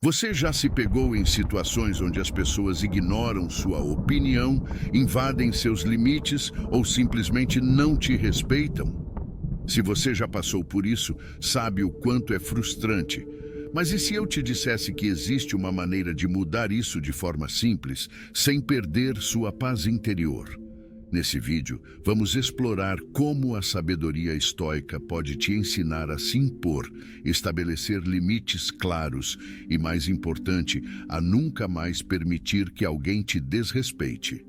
Você já se pegou em situações onde as pessoas ignoram sua opinião, invadem seus limites ou simplesmente não te respeitam? Se você já passou por isso, sabe o quanto é frustrante. Mas e se eu te dissesse que existe uma maneira de mudar isso de forma simples, sem perder sua paz interior? Nesse vídeo, vamos explorar como a sabedoria estoica pode te ensinar a se impor, estabelecer limites claros e, mais importante, a nunca mais permitir que alguém te desrespeite.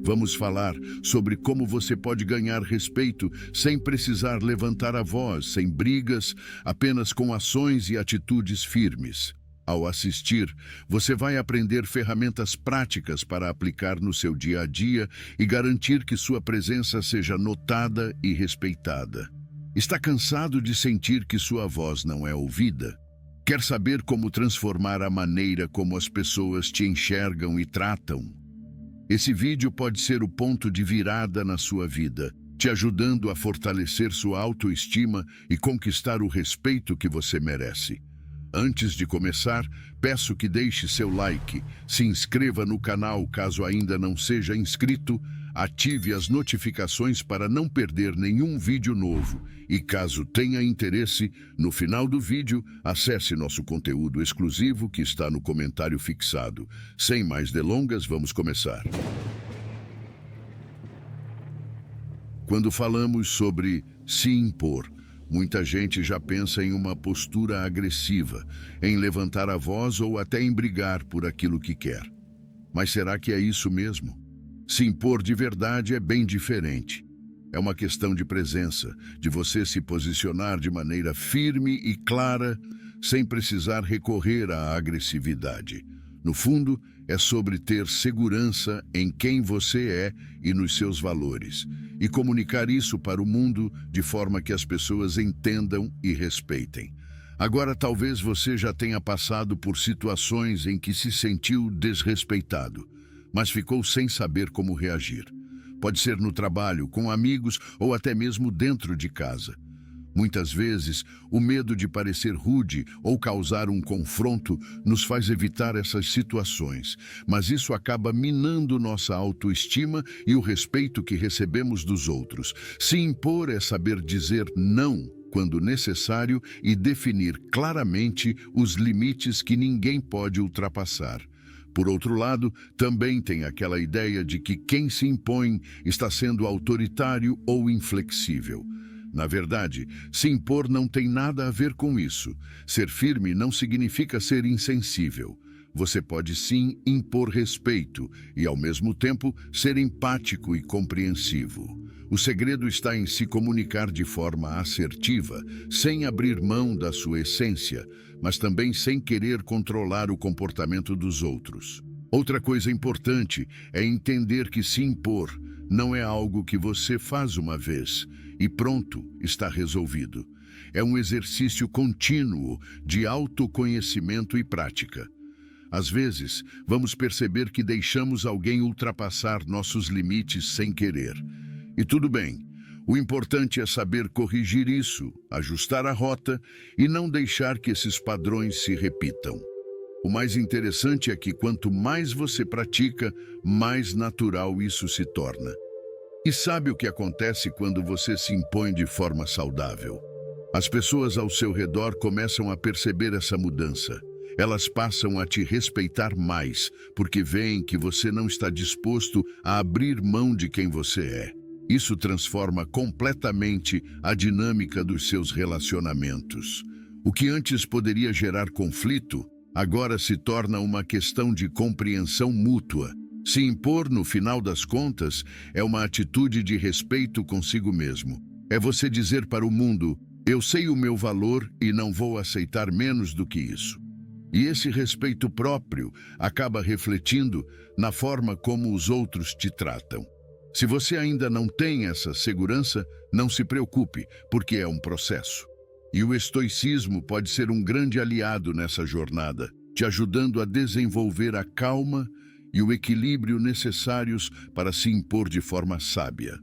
Vamos falar sobre como você pode ganhar respeito sem precisar levantar a voz, sem brigas, apenas com ações e atitudes firmes. Ao assistir, você vai aprender ferramentas práticas para aplicar no seu dia a dia e garantir que sua presença seja notada e respeitada. Está cansado de sentir que sua voz não é ouvida? Quer saber como transformar a maneira como as pessoas te enxergam e tratam? Esse vídeo pode ser o ponto de virada na sua vida, te ajudando a fortalecer sua autoestima e conquistar o respeito que você merece. Antes de começar, peço que deixe seu like, se inscreva no canal caso ainda não seja inscrito, ative as notificações para não perder nenhum vídeo novo e, caso tenha interesse, no final do vídeo, acesse nosso conteúdo exclusivo que está no comentário fixado. Sem mais delongas, vamos começar. Quando falamos sobre se impor, muita gente já pensa em uma postura agressiva, em levantar a voz ou até em brigar por aquilo que quer. Mas será que é isso mesmo? Se impor de verdade é bem diferente. É uma questão de presença, de você se posicionar de maneira firme e clara, sem precisar recorrer à agressividade. No fundo, é sobre ter segurança em quem você é e nos seus valores, e comunicar isso para o mundo de forma que as pessoas entendam e respeitem. Agora, talvez você já tenha passado por situações em que se sentiu desrespeitado, mas ficou sem saber como reagir. Pode ser no trabalho, com amigos ou até mesmo dentro de casa. Muitas vezes, o medo de parecer rude ou causar um confronto nos faz evitar essas situações, mas isso acaba minando nossa autoestima e o respeito que recebemos dos outros. Se impor é saber dizer não quando necessário e definir claramente os limites que ninguém pode ultrapassar. Por outro lado, também tem aquela ideia de que quem se impõe está sendo autoritário ou inflexível. Na verdade, se impor não tem nada a ver com isso. Ser firme não significa ser insensível. Você pode sim impor respeito e, ao mesmo tempo, ser empático e compreensivo. O segredo está em se comunicar de forma assertiva, sem abrir mão da sua essência, mas também sem querer controlar o comportamento dos outros. Outra coisa importante é entender que se impor não é algo que você faz uma vez e pronto, está resolvido. É um exercício contínuo de autoconhecimento e prática. Às vezes, vamos perceber que deixamos alguém ultrapassar nossos limites sem querer. E tudo bem. O importante é saber corrigir isso, ajustar a rota e não deixar que esses padrões se repitam. O mais interessante é que quanto mais você pratica, mais natural isso se torna. E sabe o que acontece quando você se impõe de forma saudável? As pessoas ao seu redor começam a perceber essa mudança. Elas passam a te respeitar mais, porque veem que você não está disposto a abrir mão de quem você é. Isso transforma completamente a dinâmica dos seus relacionamentos. O que antes poderia gerar conflito, agora se torna uma questão de compreensão mútua. Se impor, no final das contas, é uma atitude de respeito consigo mesmo. É você dizer para o mundo: eu sei o meu valor e não vou aceitar menos do que isso. E esse respeito próprio acaba refletindo na forma como os outros te tratam. Se você ainda não tem essa segurança, não se preocupe, porque é um processo. E o estoicismo pode ser um grande aliado nessa jornada, te ajudando a desenvolver a calma e o equilíbrio necessários para se impor de forma sábia.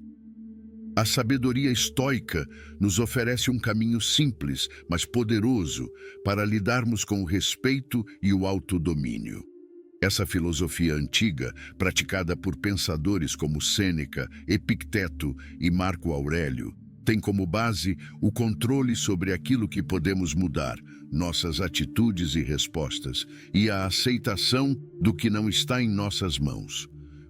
A sabedoria estoica nos oferece um caminho simples, mas poderoso, para lidarmos com o respeito e o autodomínio. Essa filosofia antiga, praticada por pensadores como Sêneca, Epicteto e Marco Aurélio, tem como base o controle sobre aquilo que podemos mudar, nossas atitudes e respostas, e a aceitação do que não está em nossas mãos.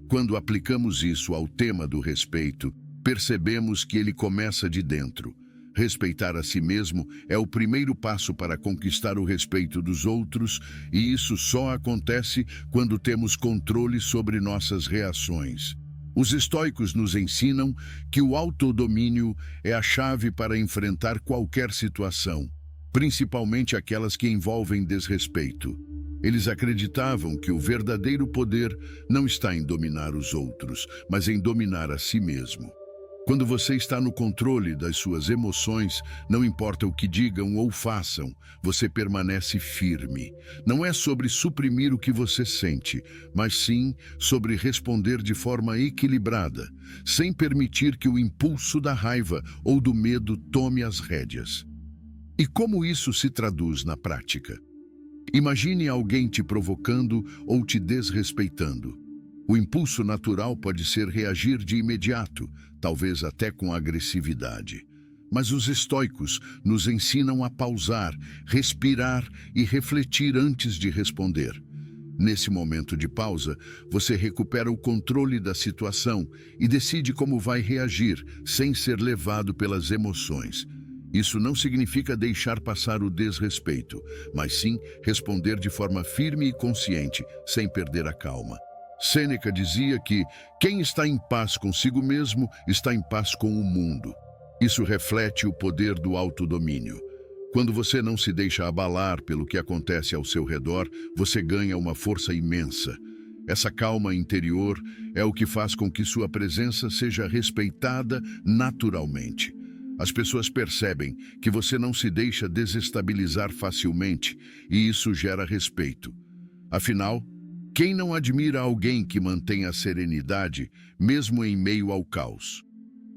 Quando aplicamos isso ao tema do respeito, percebemos que ele começa de dentro. Respeitar a si mesmo é o primeiro passo para conquistar o respeito dos outros, e isso só acontece quando temos controle sobre nossas reações. Os estoicos nos ensinam que o autodomínio é a chave para enfrentar qualquer situação, principalmente aquelas que envolvem desrespeito. Eles acreditavam que o verdadeiro poder não está em dominar os outros, mas em dominar a si mesmo. Quando você está no controle das suas emoções, não importa o que digam ou façam, você permanece firme. Não é sobre suprimir o que você sente, mas sim sobre responder de forma equilibrada, sem permitir que o impulso da raiva ou do medo tome as rédeas. E como isso se traduz na prática? Imagine alguém te provocando ou te desrespeitando. O impulso natural pode ser reagir de imediato, talvez até com agressividade. Mas os estoicos nos ensinam a pausar, respirar e refletir antes de responder. Nesse momento de pausa, você recupera o controle da situação e decide como vai reagir, sem ser levado pelas emoções. Isso não significa deixar passar o desrespeito, mas sim responder de forma firme e consciente, sem perder a calma. Sêneca dizia que quem está em paz consigo mesmo está em paz com o mundo. Isso reflete o poder do autodomínio. Quando você não se deixa abalar pelo que acontece ao seu redor, você ganha uma força imensa. Essa calma interior é o que faz com que sua presença seja respeitada naturalmente. As pessoas percebem que você não se deixa desestabilizar facilmente, e isso gera respeito. Afinal, quem não admira alguém que mantém a serenidade, mesmo em meio ao caos?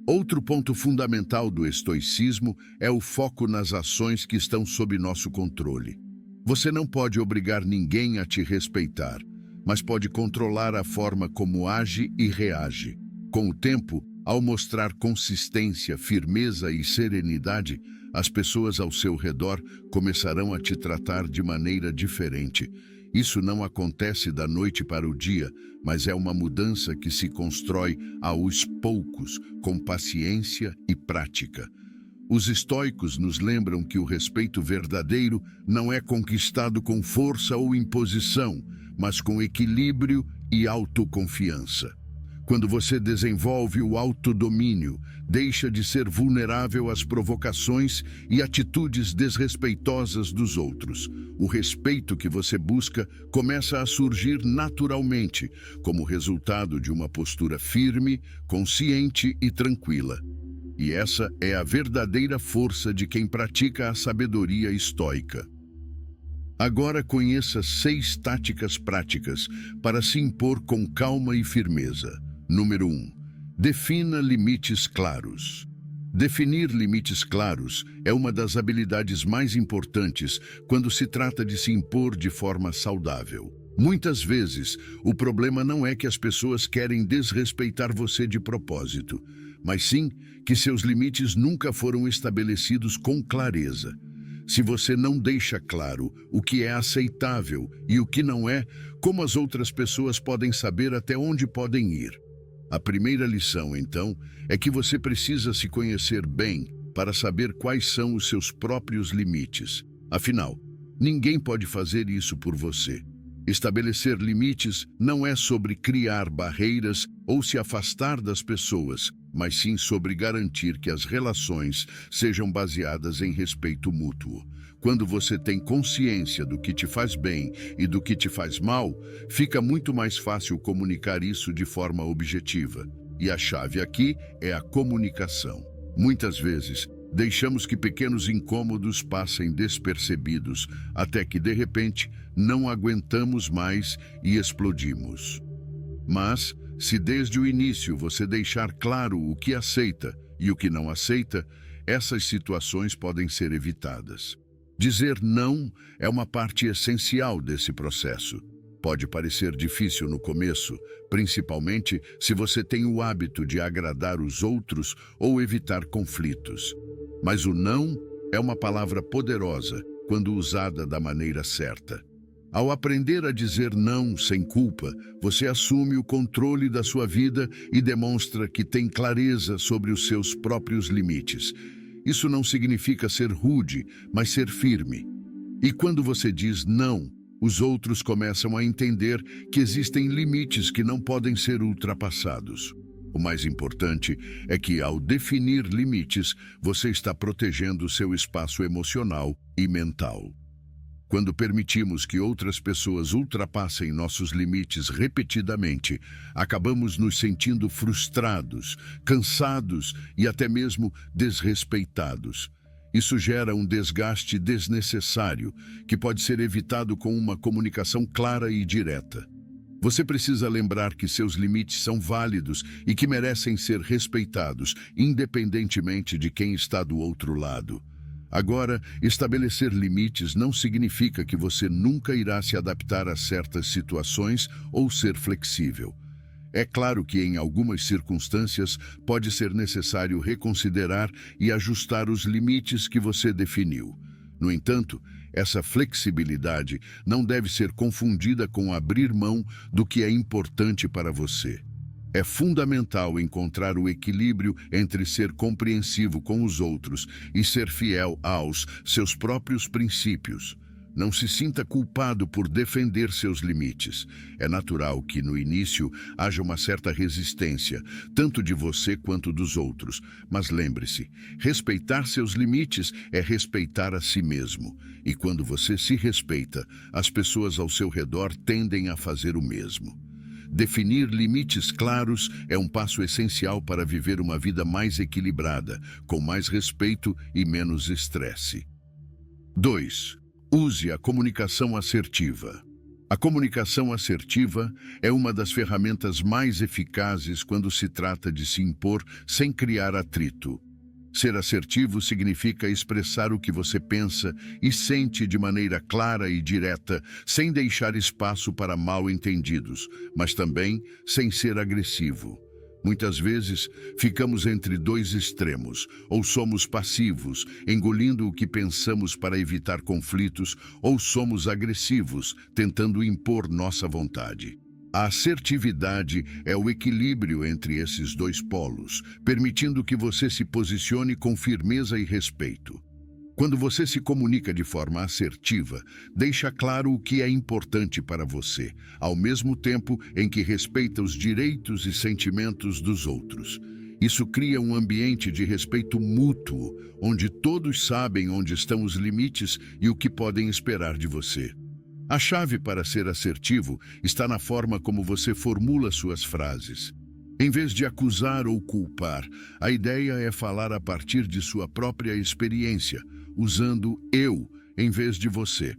Outro ponto fundamental do estoicismo é o foco nas ações que estão sob nosso controle. Você não pode obrigar ninguém a te respeitar, mas pode controlar a forma como age e reage. Com o tempo, ao mostrar consistência, firmeza e serenidade, as pessoas ao seu redor começarão a te tratar de maneira diferente. Isso não acontece da noite para o dia, mas é uma mudança que se constrói aos poucos, com paciência e prática. Os estoicos nos lembram que o respeito verdadeiro não é conquistado com força ou imposição, mas com equilíbrio e autoconfiança. Quando você desenvolve o autodomínio, deixa de ser vulnerável às provocações e atitudes desrespeitosas dos outros. O respeito que você busca começa a surgir naturalmente, como resultado de uma postura firme, consciente e tranquila. E essa é a verdadeira força de quem pratica a sabedoria estoica. Agora conheça 6 táticas práticas para se impor com calma e firmeza. Número 1. Defina limites claros. Definir limites claros é uma das habilidades mais importantes quando se trata de se impor de forma saudável. Muitas vezes, o problema não é que as pessoas querem desrespeitar você de propósito, mas sim que seus limites nunca foram estabelecidos com clareza. Se você não deixa claro o que é aceitável e o que não é, como as outras pessoas podem saber até onde podem ir? A primeira lição, então, é que você precisa se conhecer bem para saber quais são os seus próprios limites. Afinal, ninguém pode fazer isso por você. Estabelecer limites não é sobre criar barreiras ou se afastar das pessoas, mas sim sobre garantir que as relações sejam baseadas em respeito mútuo. Quando você tem consciência do que te faz bem e do que te faz mal, fica muito mais fácil comunicar isso de forma objetiva. E a chave aqui é a comunicação. Muitas vezes, deixamos que pequenos incômodos passem despercebidos, até que, de repente, não aguentamos mais e explodimos. Mas, se desde o início você deixar claro o que aceita e o que não aceita, essas situações podem ser evitadas. Dizer não é uma parte essencial desse processo. Pode parecer difícil no começo, principalmente se você tem o hábito de agradar os outros ou evitar conflitos. Mas o não é uma palavra poderosa quando usada da maneira certa. Ao aprender a dizer não sem culpa, você assume o controle da sua vida e demonstra que tem clareza sobre os seus próprios limites. Isso não significa ser rude, mas ser firme. E quando você diz não, os outros começam a entender que existem limites que não podem ser ultrapassados. O mais importante é que, ao definir limites, você está protegendo seu espaço emocional e mental. Quando permitimos que outras pessoas ultrapassem nossos limites repetidamente, acabamos nos sentindo frustrados, cansados e até mesmo desrespeitados. Isso gera um desgaste desnecessário, que pode ser evitado com uma comunicação clara e direta. Você precisa lembrar que seus limites são válidos e que merecem ser respeitados, independentemente de quem está do outro lado. Agora, estabelecer limites não significa que você nunca irá se adaptar a certas situações ou ser flexível. É claro que em algumas circunstâncias pode ser necessário reconsiderar e ajustar os limites que você definiu. No entanto, essa flexibilidade não deve ser confundida com abrir mão do que é importante para você. É fundamental encontrar o equilíbrio entre ser compreensivo com os outros e ser fiel aos seus próprios princípios. Não se sinta culpado por defender seus limites. É natural que, no início, haja uma certa resistência, tanto de você quanto dos outros. Mas lembre-se, respeitar seus limites é respeitar a si mesmo. E quando você se respeita, as pessoas ao seu redor tendem a fazer o mesmo. Definir limites claros é um passo essencial para viver uma vida mais equilibrada, com mais respeito e menos estresse. 2. Use a comunicação assertiva. A comunicação assertiva é uma das ferramentas mais eficazes quando se trata de se impor sem criar atrito. Ser assertivo significa expressar o que você pensa e sente de maneira clara e direta, sem deixar espaço para mal-entendidos, mas também sem ser agressivo. Muitas vezes, ficamos entre dois extremos, ou somos passivos, engolindo o que pensamos para evitar conflitos, ou somos agressivos, tentando impor nossa vontade. A assertividade é o equilíbrio entre esses dois polos, permitindo que você se posicione com firmeza e respeito. Quando você se comunica de forma assertiva, deixa claro o que é importante para você, ao mesmo tempo em que respeita os direitos e sentimentos dos outros. Isso cria um ambiente de respeito mútuo, onde todos sabem onde estão os limites e o que podem esperar de você. A chave para ser assertivo está na forma como você formula suas frases. Em vez de acusar ou culpar, a ideia é falar a partir de sua própria experiência, usando eu em vez de você.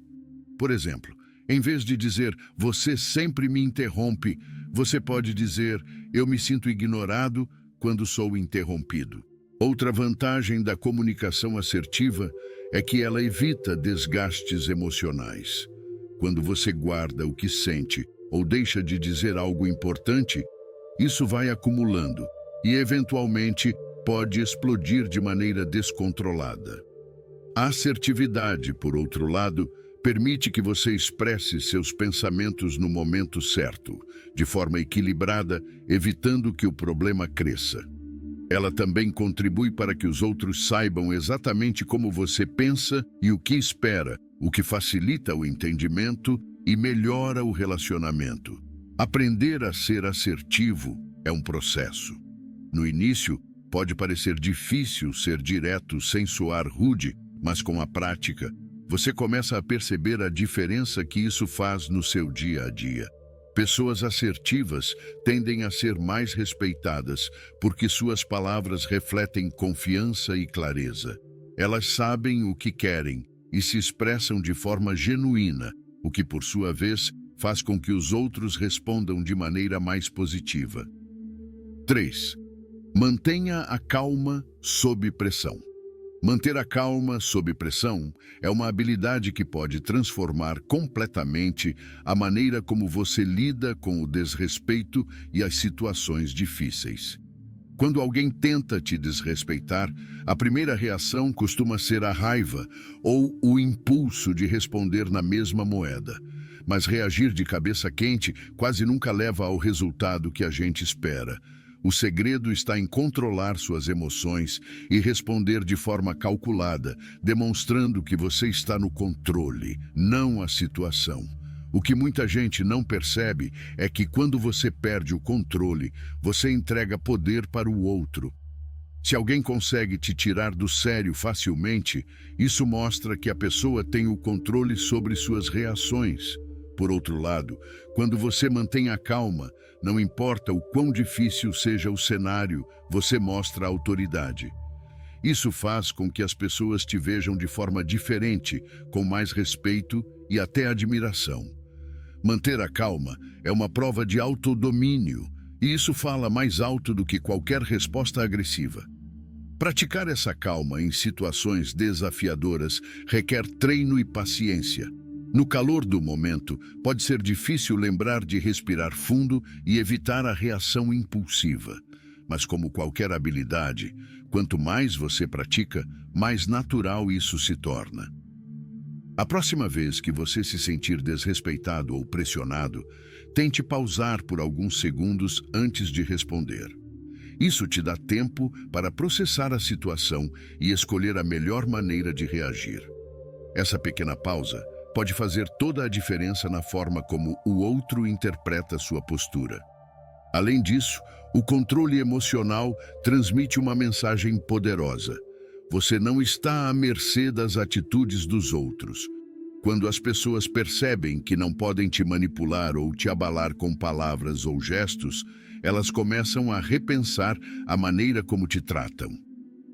Por exemplo, em vez de dizer "você sempre me interrompe", você pode dizer "eu me sinto ignorado quando sou interrompido". Outra vantagem da comunicação assertiva é que ela evita desgastes emocionais. Quando você guarda o que sente ou deixa de dizer algo importante, isso vai acumulando e, eventualmente, pode explodir de maneira descontrolada. A assertividade, por outro lado, permite que você expresse seus pensamentos no momento certo, de forma equilibrada, evitando que o problema cresça. Ela também contribui para que os outros saibam exatamente como você pensa e o que espera, o que facilita o entendimento e melhora o relacionamento. Aprender a ser assertivo é um processo. No início, pode parecer difícil ser direto sem soar rude, mas com a prática, você começa a perceber a diferença que isso faz no seu dia a dia. Pessoas assertivas tendem a ser mais respeitadas porque suas palavras refletem confiança e clareza. Elas sabem o que querem e se expressam de forma genuína, o que, por sua vez, faz com que os outros respondam de maneira mais positiva. 3. Mantenha a calma sob pressão. Manter a calma sob pressão é uma habilidade que pode transformar completamente a maneira como você lida com o desrespeito e as situações difíceis. Quando alguém tenta te desrespeitar, a primeira reação costuma ser a raiva ou o impulso de responder na mesma moeda. Mas reagir de cabeça quente quase nunca leva ao resultado que a gente espera. O segredo está em controlar suas emoções e responder de forma calculada, demonstrando que você está no controle, não a situação. O que muita gente não percebe é que quando você perde o controle, você entrega poder para o outro. Se alguém consegue te tirar do sério facilmente, isso mostra que a pessoa tem o controle sobre suas reações. Por outro lado, quando você mantém a calma, não importa o quão difícil seja o cenário, você mostra autoridade. Isso faz com que as pessoas te vejam de forma diferente, com mais respeito e até admiração. Manter a calma é uma prova de autodomínio, e isso fala mais alto do que qualquer resposta agressiva. Praticar essa calma em situações desafiadoras requer treino e paciência. No calor do momento, pode ser difícil lembrar de respirar fundo e evitar a reação impulsiva. Mas como qualquer habilidade, quanto mais você pratica, mais natural isso se torna. A próxima vez que você se sentir desrespeitado ou pressionado, tente pausar por alguns segundos antes de responder. Isso te dá tempo para processar a situação e escolher a melhor maneira de reagir. Essa pequena pausa pode fazer toda a diferença na forma como o outro interpreta sua postura. Além disso, o controle emocional transmite uma mensagem poderosa. Você não está à mercê das atitudes dos outros. Quando as pessoas percebem que não podem te manipular ou te abalar com palavras ou gestos, elas começam a repensar a maneira como te tratam.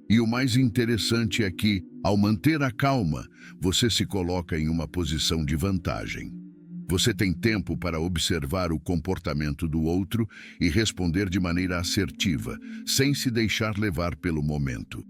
E o mais interessante é que, ao manter a calma, você se coloca em uma posição de vantagem. Você tem tempo para observar o comportamento do outro e responder de maneira assertiva, sem se deixar levar pelo momento.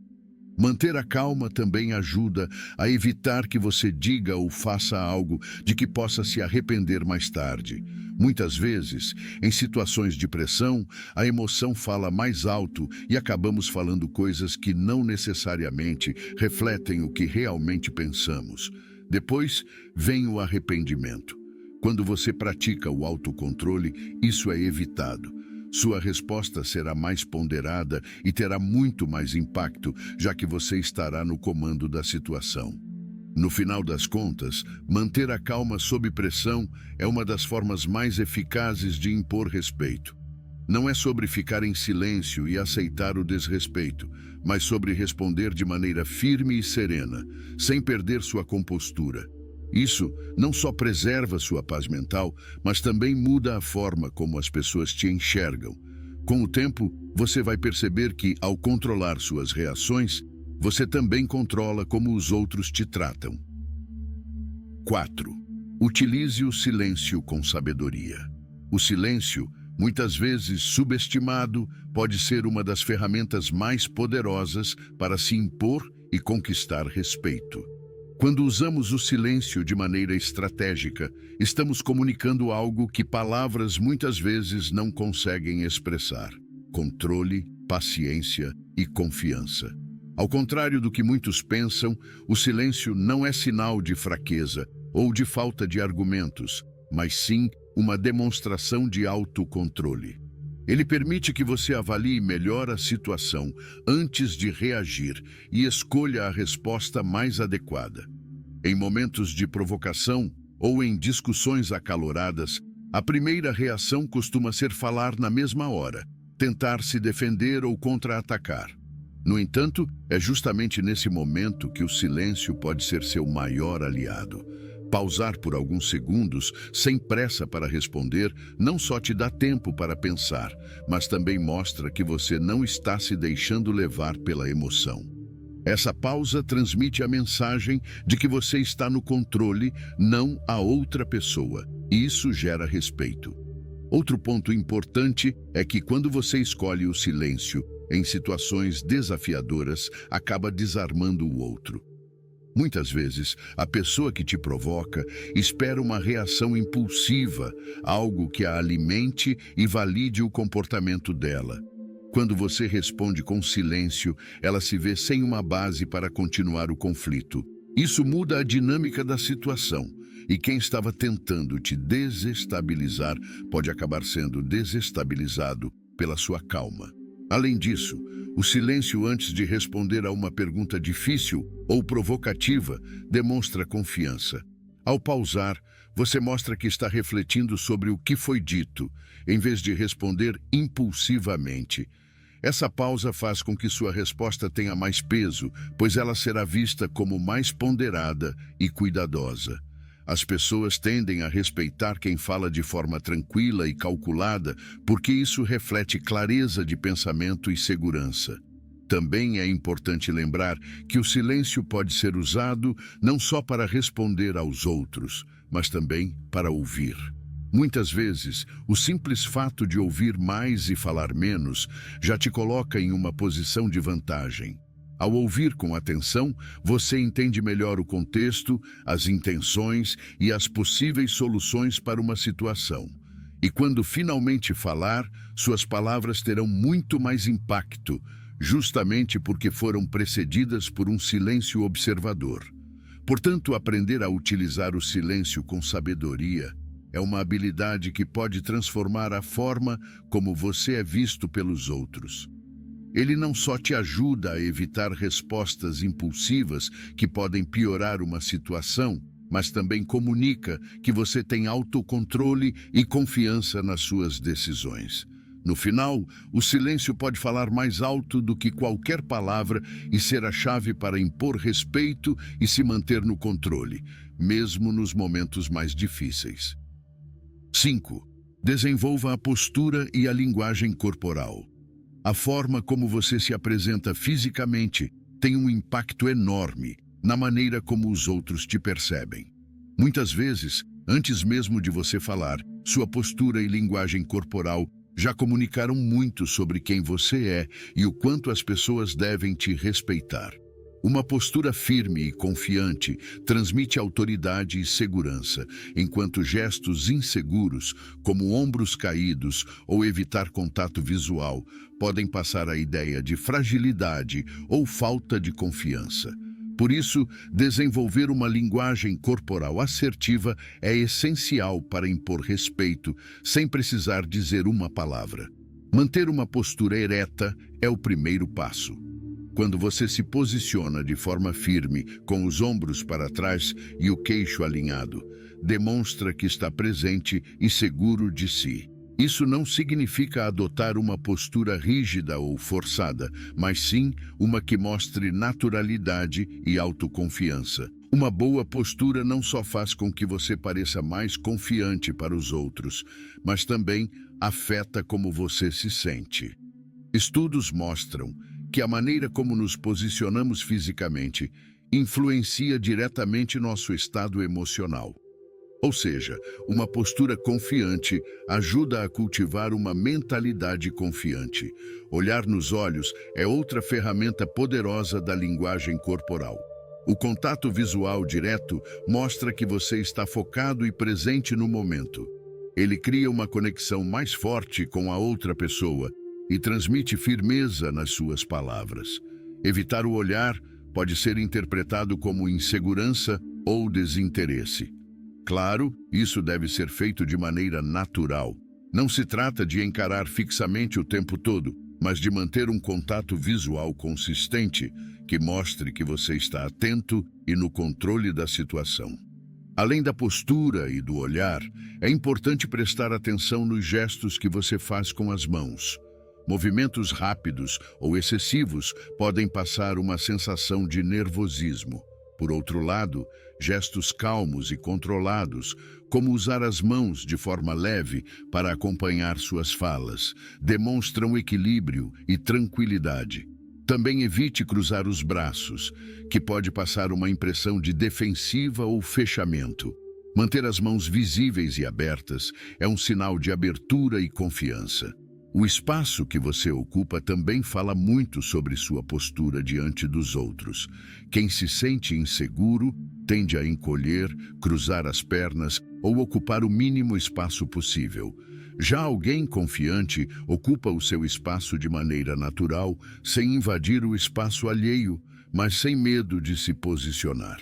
Manter a calma também ajuda a evitar que você diga ou faça algo de que possa se arrepender mais tarde. Muitas vezes, em situações de pressão, a emoção fala mais alto e acabamos falando coisas que não necessariamente refletem o que realmente pensamos. Depois, vem o arrependimento. Quando você pratica o autocontrole, isso é evitado. Sua resposta será mais ponderada e terá muito mais impacto, já que você estará no comando da situação. No final das contas, manter a calma sob pressão é uma das formas mais eficazes de impor respeito. Não é sobre ficar em silêncio e aceitar o desrespeito, mas sobre responder de maneira firme e serena, sem perder sua compostura. Isso não só preserva sua paz mental, mas também muda a forma como as pessoas te enxergam. Com o tempo, você vai perceber que, ao controlar suas reações, você também controla como os outros te tratam. 4. Utilize o silêncio com sabedoria. O silêncio, muitas vezes subestimado, pode ser uma das ferramentas mais poderosas para se impor e conquistar respeito. Quando usamos o silêncio de maneira estratégica, estamos comunicando algo que palavras muitas vezes não conseguem expressar: controle, paciência e confiança. Ao contrário do que muitos pensam, o silêncio não é sinal de fraqueza ou de falta de argumentos, mas sim uma demonstração de autocontrole. Ele permite que você avalie melhor a situação antes de reagir e escolha a resposta mais adequada. Em momentos de provocação ou em discussões acaloradas, a primeira reação costuma ser falar na mesma hora, tentar se defender ou contra-atacar. No entanto, é justamente nesse momento que o silêncio pode ser seu maior aliado. Pausar por alguns segundos, sem pressa para responder, não só te dá tempo para pensar, mas também mostra que você não está se deixando levar pela emoção. Essa pausa transmite a mensagem de que você está no controle, não a outra pessoa, e isso gera respeito. Outro ponto importante é que quando você escolhe o silêncio, em situações desafiadoras, acaba desarmando o outro. Muitas vezes, a pessoa que te provoca espera uma reação impulsiva, algo que a alimente e valide o comportamento dela. Quando você responde com silêncio, ela se vê sem uma base para continuar o conflito. Isso muda a dinâmica da situação, e quem estava tentando te desestabilizar pode acabar sendo desestabilizado pela sua calma. Além disso, o silêncio antes de responder a uma pergunta difícil ou provocativa demonstra confiança. Ao pausar, você mostra que está refletindo sobre o que foi dito, em vez de responder impulsivamente. Essa pausa faz com que sua resposta tenha mais peso, pois ela será vista como mais ponderada e cuidadosa. As pessoas tendem a respeitar quem fala de forma tranquila e calculada, porque isso reflete clareza de pensamento e segurança. Também é importante lembrar que o silêncio pode ser usado não só para responder aos outros, mas também para ouvir. Muitas vezes, o simples fato de ouvir mais e falar menos já te coloca em uma posição de vantagem. Ao ouvir com atenção, você entende melhor o contexto, as intenções e as possíveis soluções para uma situação. E quando finalmente falar, suas palavras terão muito mais impacto, justamente porque foram precedidas por um silêncio observador. Portanto, aprender a utilizar o silêncio com sabedoria é uma habilidade que pode transformar a forma como você é visto pelos outros. Ele não só te ajuda a evitar respostas impulsivas que podem piorar uma situação, mas também comunica que você tem autocontrole e confiança nas suas decisões. No final, o silêncio pode falar mais alto do que qualquer palavra e ser a chave para impor respeito e se manter no controle, mesmo nos momentos mais difíceis. 5. Desenvolva a postura e a linguagem corporal. A forma como você se apresenta fisicamente tem um impacto enorme na maneira como os outros te percebem. Muitas vezes, antes mesmo de você falar, sua postura e linguagem corporal já comunicaram muito sobre quem você é e o quanto as pessoas devem te respeitar. Uma postura firme e confiante transmite autoridade e segurança, enquanto gestos inseguros, como ombros caídos ou evitar contato visual, podem passar a ideia de fragilidade ou falta de confiança. Por isso, desenvolver uma linguagem corporal assertiva é essencial para impor respeito, sem precisar dizer uma palavra. Manter uma postura ereta é o primeiro passo. Quando você se posiciona de forma firme, com os ombros para trás e o queixo alinhado, demonstra que está presente e seguro de si. Isso não significa adotar uma postura rígida ou forçada, mas sim uma que mostre naturalidade e autoconfiança. Uma boa postura não só faz com que você pareça mais confiante para os outros, mas também afeta como você se sente. Estudos mostram que a maneira como nos posicionamos fisicamente influencia diretamente nosso estado emocional. Ou seja, uma postura confiante ajuda a cultivar uma mentalidade confiante. Olhar nos olhos é outra ferramenta poderosa da linguagem corporal. O contato visual direto mostra que você está focado e presente no momento. Ele cria uma conexão mais forte com a outra pessoa e transmite firmeza nas suas palavras. Evitar o olhar pode ser interpretado como insegurança ou desinteresse. Claro, isso deve ser feito de maneira natural. Não se trata de encarar fixamente o tempo todo, mas de manter um contato visual consistente que mostre que você está atento e no controle da situação. Além da postura e do olhar, é importante prestar atenção nos gestos que você faz com as mãos. Movimentos rápidos ou excessivos podem passar uma sensação de nervosismo. Por outro lado, gestos calmos e controlados, como usar as mãos de forma leve para acompanhar suas falas, demonstram equilíbrio e tranquilidade. Também evite cruzar os braços, que pode passar uma impressão de defensiva ou fechamento. Manter as mãos visíveis e abertas é um sinal de abertura e confiança. O espaço que você ocupa também fala muito sobre sua postura diante dos outros. Quem se sente inseguro tende a encolher, cruzar as pernas ou ocupar o mínimo espaço possível. Já alguém confiante ocupa o seu espaço de maneira natural, sem invadir o espaço alheio, mas sem medo de se posicionar.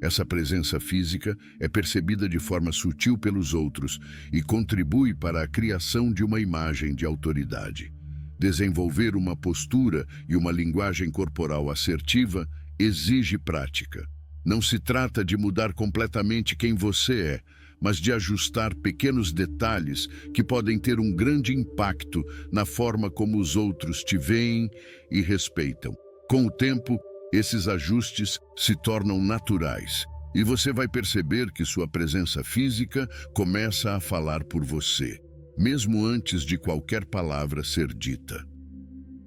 Essa presença física é percebida de forma sutil pelos outros e contribui para a criação de uma imagem de autoridade. Desenvolver uma postura e uma linguagem corporal assertiva exige prática. Não se trata de mudar completamente quem você é, mas de ajustar pequenos detalhes que podem ter um grande impacto na forma como os outros te veem e respeitam. Com o tempo, esses ajustes se tornam naturais e você vai perceber que sua presença física começa a falar por você, mesmo antes de qualquer palavra ser dita.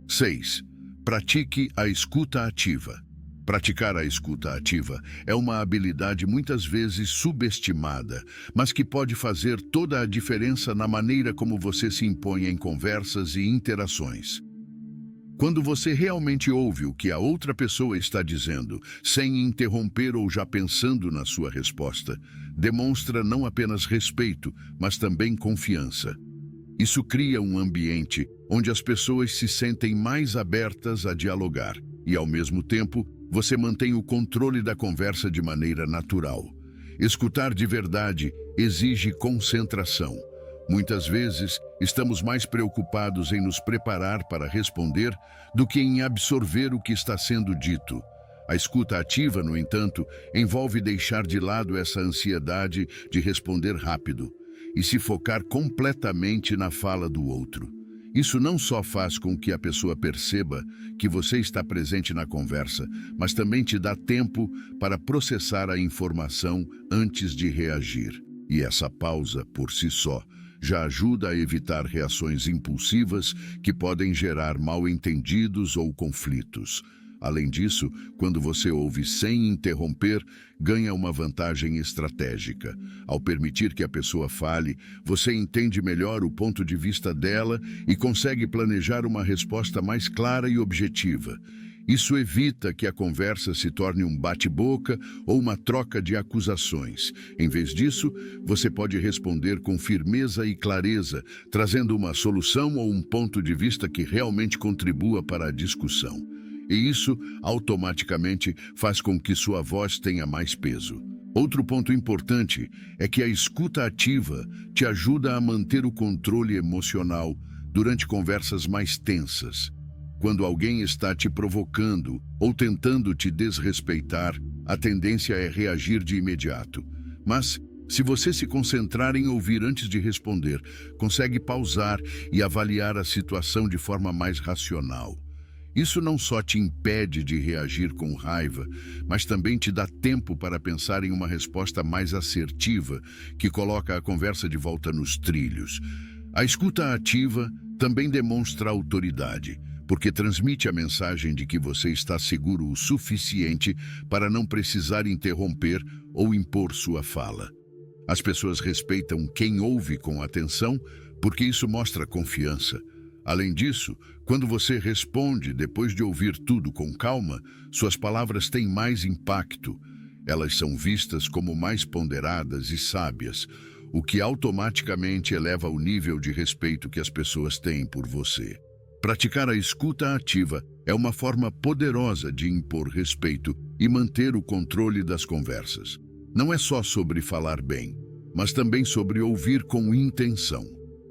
6. Pratique a escuta ativa. Praticar a escuta ativa é uma habilidade muitas vezes subestimada, mas que pode fazer toda a diferença na maneira como você se impõe em conversas e interações. Quando você realmente ouve o que a outra pessoa está dizendo, sem interromper ou já pensando na sua resposta, demonstra não apenas respeito, mas também confiança. Isso cria um ambiente onde as pessoas se sentem mais abertas a dialogar e, ao mesmo tempo, você mantém o controle da conversa de maneira natural. Escutar de verdade exige concentração. Muitas vezes, estamos mais preocupados em nos preparar para responder do que em absorver o que está sendo dito. A escuta ativa, no entanto, envolve deixar de lado essa ansiedade de responder rápido e se focar completamente na fala do outro. Isso não só faz com que a pessoa perceba que você está presente na conversa, mas também te dá tempo para processar a informação antes de reagir. E essa pausa, por si só, já ajuda a evitar reações impulsivas que podem gerar mal-entendidos ou conflitos. Além disso, quando você ouve sem interromper, ganha uma vantagem estratégica. Ao permitir que a pessoa fale, você entende melhor o ponto de vista dela e consegue planejar uma resposta mais clara e objetiva. Isso evita que a conversa se torne um bate-boca ou uma troca de acusações. Em vez disso, você pode responder com firmeza e clareza, trazendo uma solução ou um ponto de vista que realmente contribua para a discussão. E isso, automaticamente, faz com que sua voz tenha mais peso. Outro ponto importante é que a escuta ativa te ajuda a manter o controle emocional durante conversas mais tensas. Quando alguém está te provocando ou tentando te desrespeitar, a tendência é reagir de imediato. Mas, se você se concentrar em ouvir antes de responder, consegue pausar e avaliar a situação de forma mais racional. Isso não só te impede de reagir com raiva, mas também te dá tempo para pensar em uma resposta mais assertiva, que coloca a conversa de volta nos trilhos. A escuta ativa também demonstra autoridade, porque transmite a mensagem de que você está seguro o suficiente para não precisar interromper ou impor sua fala. As pessoas respeitam quem ouve com atenção, porque isso mostra confiança. Além disso, quando você responde depois de ouvir tudo com calma, suas palavras têm mais impacto. Elas são vistas como mais ponderadas e sábias, o que automaticamente eleva o nível de respeito que as pessoas têm por você. Praticar a escuta ativa é uma forma poderosa de impor respeito e manter o controle das conversas. Não é só sobre falar bem, mas também sobre ouvir com intenção.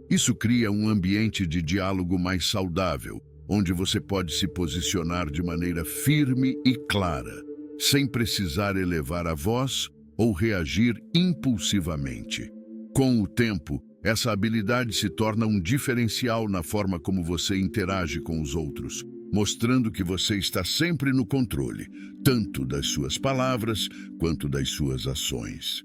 Isso cria um ambiente de diálogo mais saudável, onde você pode se posicionar de maneira firme e clara, sem precisar elevar a voz ou reagir impulsivamente. Com o tempo, essa habilidade se torna um diferencial na forma como você interage com os outros, mostrando que você está sempre no controle, tanto das suas palavras quanto das suas ações.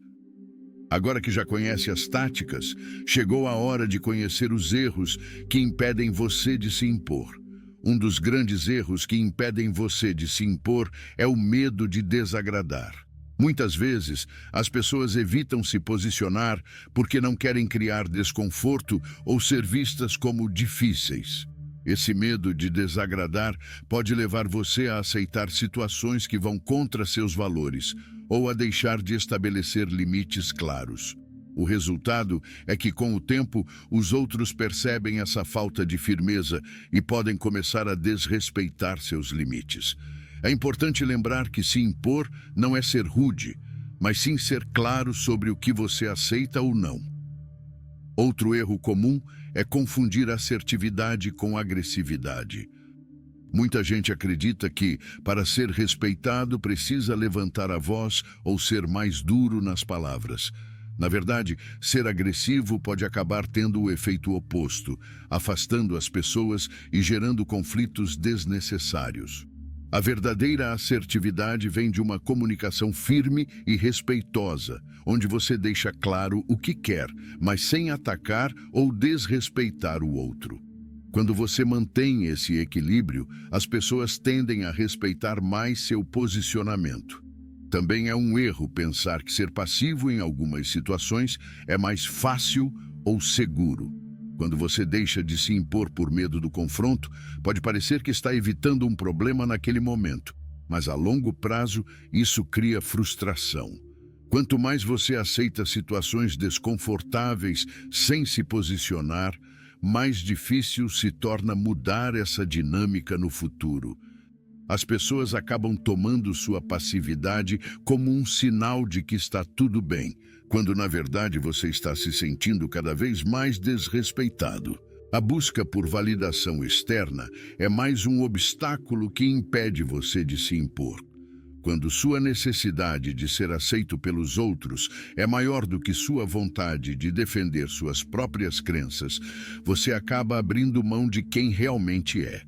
Agora que já conhece as táticas, chegou a hora de conhecer os erros que impedem você de se impor. Um dos grandes erros que impedem você de se impor é o medo de desagradar. Muitas vezes, as pessoas evitam se posicionar porque não querem criar desconforto ou ser vistas como difíceis. Esse medo de desagradar pode levar você a aceitar situações que vão contra seus valores ou a deixar de estabelecer limites claros. O resultado é que, com o tempo, os outros percebem essa falta de firmeza e podem começar a desrespeitar seus limites. É importante lembrar que se impor não é ser rude, mas sim ser claro sobre o que você aceita ou não. Outro erro comum é confundir assertividade com agressividade. Muita gente acredita que, para ser respeitado, precisa levantar a voz ou ser mais duro nas palavras. Na verdade, ser agressivo pode acabar tendo o efeito oposto, afastando as pessoas e gerando conflitos desnecessários. A verdadeira assertividade vem de uma comunicação firme e respeitosa, onde você deixa claro o que quer, mas sem atacar ou desrespeitar o outro. Quando você mantém esse equilíbrio, as pessoas tendem a respeitar mais seu posicionamento. Também é um erro pensar que ser passivo em algumas situações é mais fácil ou seguro. Quando você deixa de se impor por medo do confronto, pode parecer que está evitando um problema naquele momento, mas a longo prazo isso cria frustração. Quanto mais você aceita situações desconfortáveis sem se posicionar, mais difícil se torna mudar essa dinâmica no futuro. As pessoas acabam tomando sua passividade como um sinal de que está tudo bem, quando na verdade você está se sentindo cada vez mais desrespeitado. A busca por validação externa é mais um obstáculo que impede você de se impor. Quando sua necessidade de ser aceito pelos outros é maior do que sua vontade de defender suas próprias crenças, você acaba abrindo mão de quem realmente é.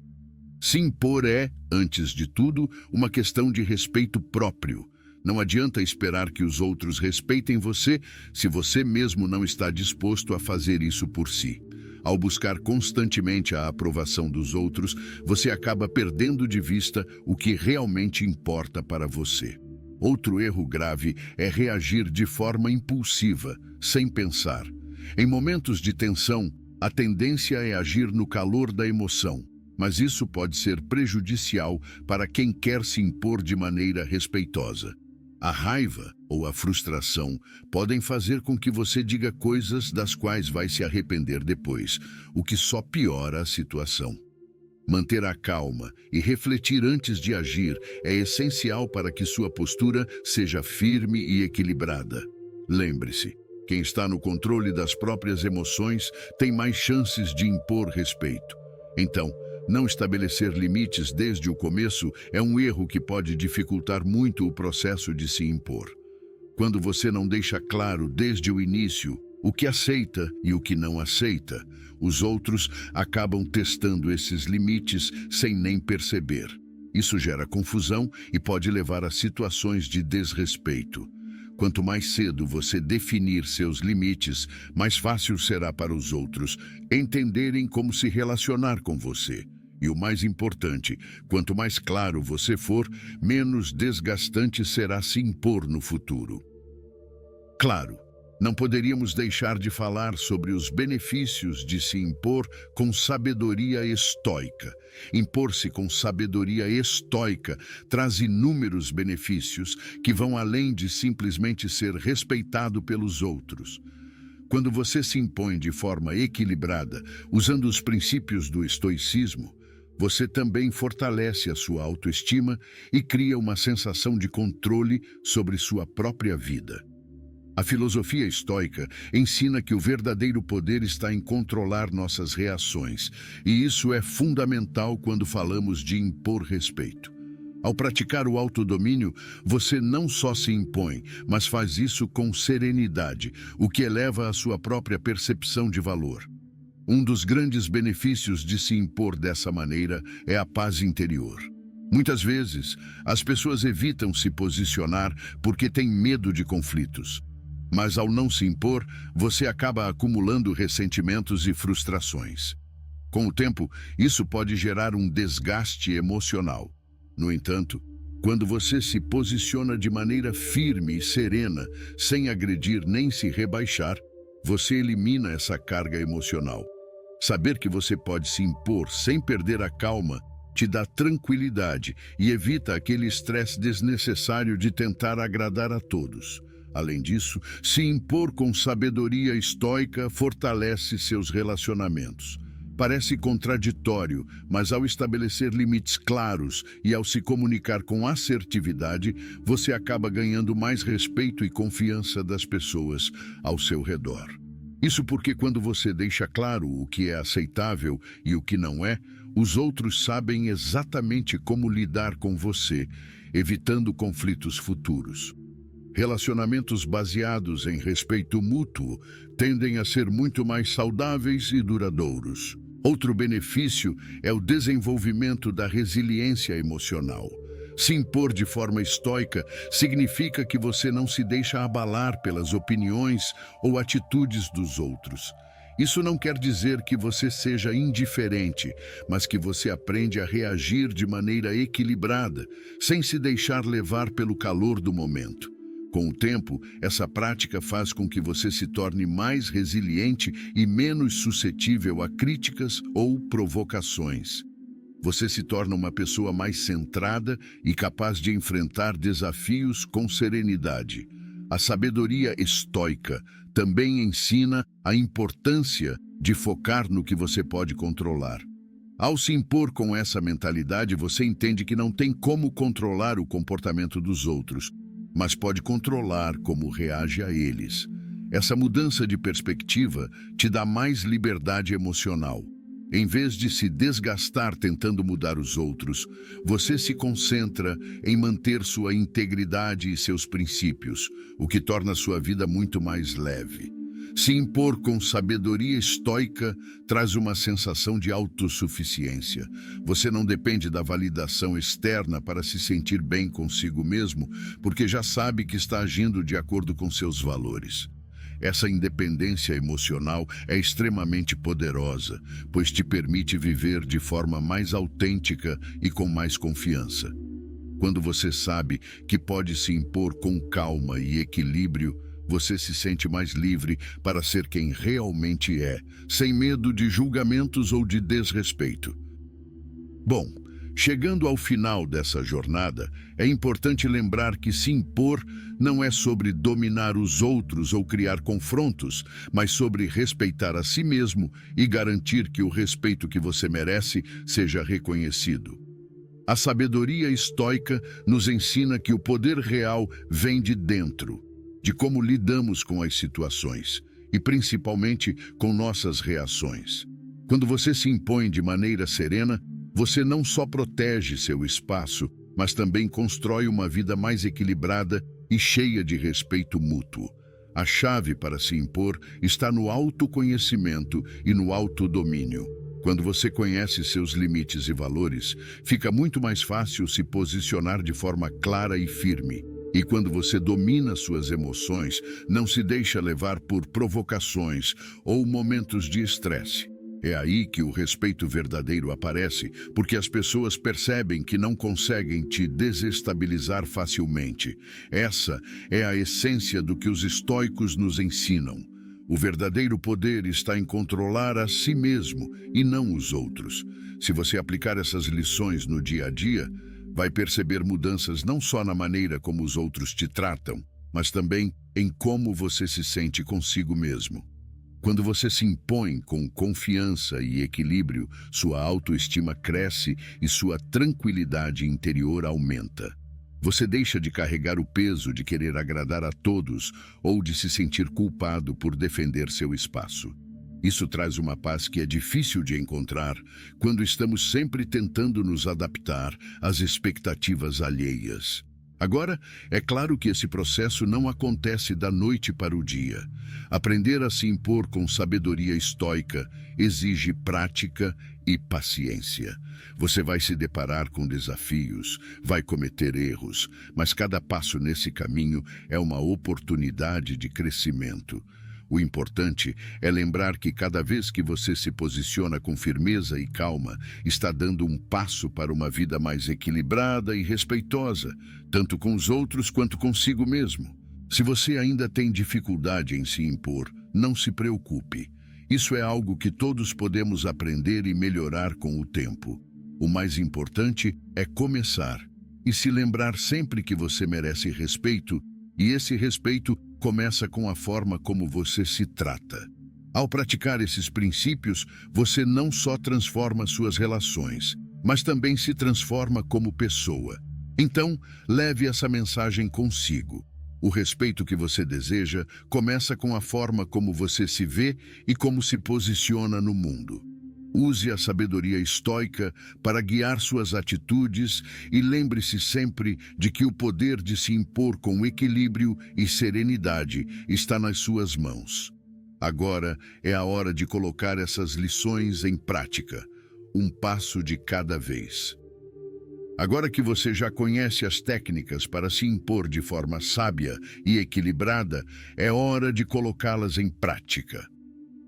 Se impor é, antes de tudo, uma questão de respeito próprio. Não adianta esperar que os outros respeitem você se você mesmo não está disposto a fazer isso por si. Ao buscar constantemente a aprovação dos outros, você acaba perdendo de vista o que realmente importa para você. Outro erro grave é reagir de forma impulsiva, sem pensar. Em momentos de tensão, a tendência é agir no calor da emoção, mas isso pode ser prejudicial para quem quer se impor de maneira respeitosa. A raiva ou a frustração podem fazer com que você diga coisas das quais vai se arrepender depois, o que só piora a situação. Manter a calma e refletir antes de agir é essencial para que sua postura seja firme e equilibrada. Lembre-se, quem está no controle das próprias emoções tem mais chances de impor respeito. Então, não estabelecer limites desde o começo é um erro que pode dificultar muito o processo de se impor. Quando você não deixa claro desde o início o que aceita e o que não aceita, os outros acabam testando esses limites sem nem perceber. Isso gera confusão e pode levar a situações de desrespeito. Quanto mais cedo você definir seus limites, mais fácil será para os outros entenderem como se relacionar com você. E o mais importante, quanto mais claro você for, menos desgastante será se impor no futuro. Claro, não poderíamos deixar de falar sobre os benefícios de se impor com sabedoria estoica. Impor-se com sabedoria estoica traz inúmeros benefícios que vão além de simplesmente ser respeitado pelos outros. Quando você se impõe de forma equilibrada, usando os princípios do estoicismo, você também fortalece a sua autoestima e cria uma sensação de controle sobre sua própria vida. A filosofia estoica ensina que o verdadeiro poder está em controlar nossas reações, e isso é fundamental quando falamos de impor respeito. Ao praticar o autodomínio, você não só se impõe, mas faz isso com serenidade, o que eleva a sua própria percepção de valor. Um dos grandes benefícios de se impor dessa maneira é a paz interior. Muitas vezes, as pessoas evitam se posicionar porque têm medo de conflitos. Mas ao não se impor, você acaba acumulando ressentimentos e frustrações. Com o tempo, isso pode gerar um desgaste emocional. No entanto, Quando você se posiciona de maneira firme e serena, sem agredir nem se rebaixar, você elimina essa carga emocional. Saber que você pode se impor sem perder a calma te dá tranquilidade e evita aquele estresse desnecessário de tentar agradar a todos. Além disso, se impor com sabedoria estoica fortalece seus relacionamentos. Parece contraditório, mas ao estabelecer limites claros e ao se comunicar com assertividade, você acaba ganhando mais respeito e confiança das pessoas ao seu redor. Isso porque quando você deixa claro o que é aceitável e o que não é, os outros sabem exatamente como lidar com você, evitando conflitos futuros. Relacionamentos baseados em respeito mútuo tendem a ser muito mais saudáveis e duradouros. Outro benefício é o desenvolvimento da resiliência emocional. Se impor de forma estoica significa que você não se deixa abalar pelas opiniões ou atitudes dos outros. Isso não quer dizer que você seja indiferente, mas que você aprende a reagir de maneira equilibrada, sem se deixar levar pelo calor do momento. Com o tempo, essa prática faz com que você se torne mais resiliente e menos suscetível a críticas ou provocações. Você se torna uma pessoa mais centrada e capaz de enfrentar desafios com serenidade. A sabedoria estoica também ensina a importância de focar no que você pode controlar. Ao se impor com essa mentalidade, você entende que não tem como controlar o comportamento dos outros, mas pode controlar como reage a eles. Essa mudança de perspectiva te dá mais liberdade emocional. Em vez de se desgastar tentando mudar os outros, você se concentra em manter sua integridade e seus princípios, o que torna sua vida muito mais leve. Se impor com sabedoria estoica traz uma sensação de autossuficiência. Você não depende da validação externa para se sentir bem consigo mesmo, porque já sabe que está agindo de acordo com seus valores. Essa independência emocional é extremamente poderosa, pois te permite viver de forma mais autêntica e com mais confiança. Quando você sabe que pode se impor com calma e equilíbrio, você se sente mais livre para ser quem realmente é, sem medo de julgamentos ou de desrespeito. Bom, chegando ao final dessa jornada, é importante lembrar que se impor não é sobre dominar os outros ou criar confrontos, mas sobre respeitar a si mesmo e garantir que o respeito que você merece seja reconhecido. A sabedoria estoica nos ensina que o poder real vem de dentro, de como lidamos com as situações e principalmente com nossas reações. Quando você se impõe de maneira serena, você não só protege seu espaço, mas também constrói uma vida mais equilibrada e cheia de respeito mútuo. A chave para se impor está no autoconhecimento e no autodomínio. Quando você conhece seus limites e valores, fica muito mais fácil se posicionar de forma clara e firme. E quando você domina suas emoções, não se deixa levar por provocações ou momentos de estresse. É aí que o respeito verdadeiro aparece, porque as pessoas percebem que não conseguem te desestabilizar facilmente. Essa é a essência do que os estoicos nos ensinam. O verdadeiro poder está em controlar a si mesmo e não os outros. Se você aplicar essas lições no dia a dia, vai perceber mudanças não só na maneira como os outros te tratam, mas também em como você se sente consigo mesmo. Quando você se impõe com confiança e equilíbrio, sua autoestima cresce e sua tranquilidade interior aumenta. Você deixa de carregar o peso de querer agradar a todos ou de se sentir culpado por defender seu espaço. Isso traz uma paz que é difícil de encontrar quando estamos sempre tentando nos adaptar às expectativas alheias. Agora, é claro que esse processo não acontece da noite para o dia. Aprender a se impor com sabedoria estoica exige prática e paciência. Você vai se deparar com desafios, vai cometer erros, mas cada passo nesse caminho é uma oportunidade de crescimento. O importante é lembrar que cada vez que você se posiciona com firmeza e calma, está dando um passo para uma vida mais equilibrada e respeitosa, tanto com os outros quanto consigo mesmo. Se você ainda tem dificuldade em se impor, não se preocupe. Isso é algo que todos podemos aprender e melhorar com o tempo. O mais importante é começar e se lembrar sempre que você merece respeito, e esse respeito começa com a forma como você se trata. Ao praticar esses princípios, você não só transforma suas relações, mas também se transforma como pessoa. Então, leve essa mensagem consigo. O respeito que você deseja começa com a forma como você se vê e como se posiciona no mundo. Use a sabedoria estoica para guiar suas atitudes e lembre-se sempre de que o poder de se impor com equilíbrio e serenidade está nas suas mãos. Agora é a hora de colocar essas lições em prática, um passo de cada vez. Agora que você já conhece as técnicas para se impor de forma sábia e equilibrada, é hora de colocá-las em prática.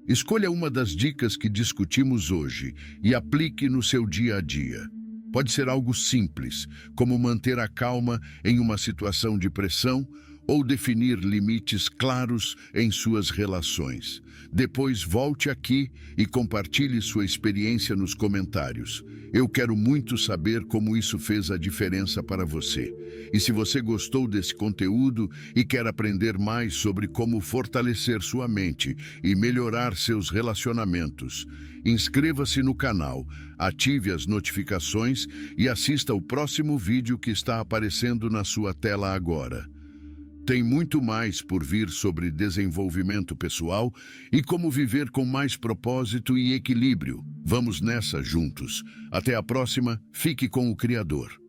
Escolha uma das dicas que discutimos hoje e aplique no seu dia a dia. Pode ser algo simples, como manter a calma em uma situação de pressão ou definir limites claros em suas relações. Depois volte aqui e compartilhe sua experiência nos comentários. Eu quero muito saber como isso fez a diferença para você. E se você gostou desse conteúdo e quer aprender mais sobre como fortalecer sua mente e melhorar seus relacionamentos, inscreva-se no canal, ative as notificações e assista ao próximo vídeo que está aparecendo na sua tela agora. Tem muito mais por vir sobre desenvolvimento pessoal e como viver com mais propósito e equilíbrio. Vamos nessa juntos. Até a próxima, fique com o Criador.